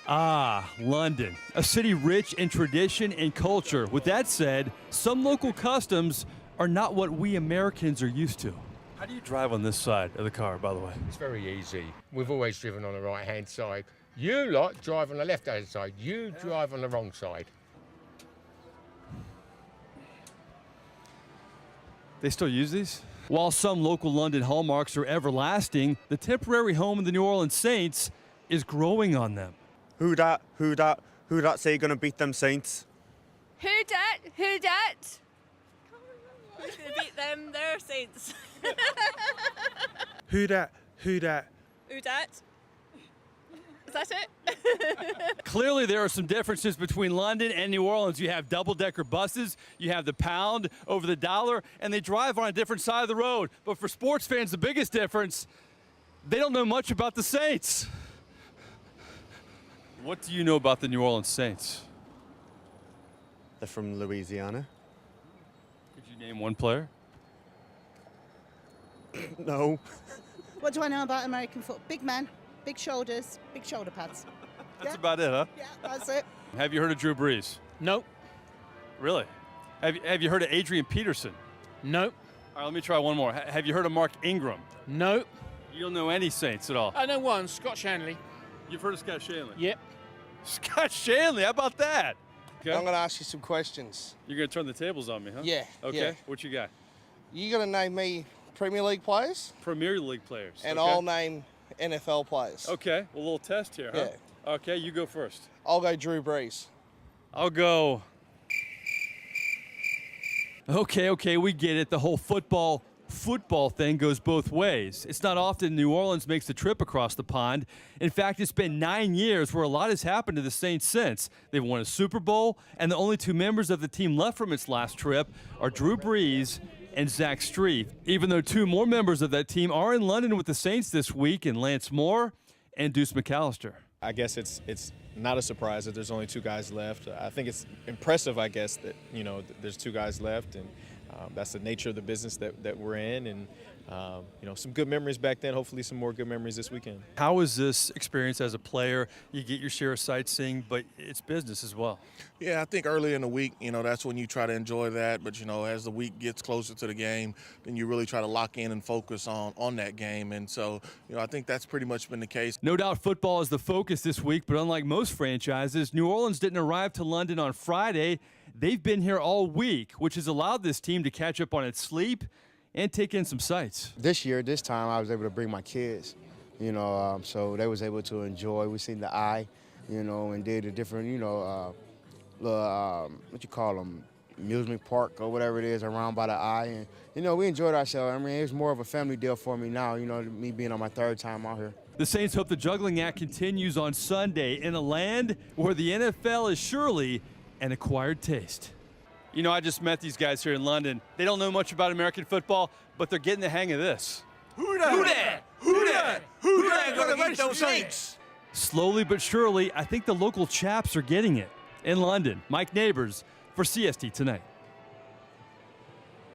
Ah, London, a city rich in tradition and culture. With that said, some local customs are not what we Americans are used to. How do you drive on this side of the car, by the way? It's very easy. We've always driven on the right-hand side. You lot drive on the left-hand side. You drive on the wrong side. They still use these? While some local London hallmarks are everlasting, the temporary home of the New Orleans Saints is growing on them. Who dat say you're gonna beat them Saints? Who dat? Who dat? To beat them, they're Saints. Who dat? Who dat? Is that it? Clearly, there are some differences between London and New Orleans. You have double-decker buses, you have the pound over the dollar, and they drive on a different side of the road. But for sports fans, the biggest difference, they don't know much about the Saints. What do you know about the New Orleans Saints? They're from Louisiana. Could you name one player? No. What do I know about American football? Big man, big shoulders, big shoulder pads. That's about it, huh? Yeah, that's it. Have you heard of Drew Brees? Nope. Really? Have you heard of Adrian Peterson? Nope. All right, let me try one more. Have you heard of Mark Ingram? Nope. You don't know any Saints at all? I know one, Scott Shanley. You've heard of Scott Shanley? Yep. Scott Shanley, how about that? Okay. I'm going to ask you some questions. You're going to turn the tables on me, huh? Yeah. Okay, yeah. what you got? You going to name me Premier League players? Premier League players. And okay. I'll name NFL players. Okay, a little test here, huh? Yeah. Okay, you go first. I'll go Drew Brees. I'll go. Okay, we get it. The whole football thing goes both ways. It's not often New Orleans makes the trip across the pond. In fact, it's been 9 years where a lot has happened to the Saints since. They've won a Super Bowl, and the only two members of the team left from its last trip are Drew Brees and Zach Strief, even though two more members of that team are in London with the Saints this week, in Lance Moore and Deuce McAllister. I guess it's not a surprise that there's only two guys left. I think it's impressive, I guess, that there's two guys left, and that's the nature of the business that we're in, and some good memories back then. Hopefully, some more good memories this weekend. How was this experience as a player? You get your share of sightseeing, but it's business as well. Yeah, I think early in the week, that's when you try to enjoy that. But, as the week gets closer to the game, then you really try to lock in and focus on that game. And so, I think that's pretty much been the case. No doubt football is the focus this week, but unlike most franchises, New Orleans didn't arrive to London on Friday. They've been here all week, which has allowed this team to catch up on its sleep and take in some sights. This time, I was able to bring my kids, so they was able to enjoy. We seen the Eye, and did a different, what you call them, amusement park or whatever it is around by the Eye. And, we enjoyed ourselves. I mean, it's more of a family deal for me now, me being on my third time out here. The Saints hope the juggling act continues on Sunday in a land where the NFL is surely an acquired taste. I just met these guys here in London. They don't know much about American football, but they're getting the hang of this. Who that gonna beat those Saints? Slowly but surely, I think the local chaps are getting it. In London, Mike Nabors for CST Tonight.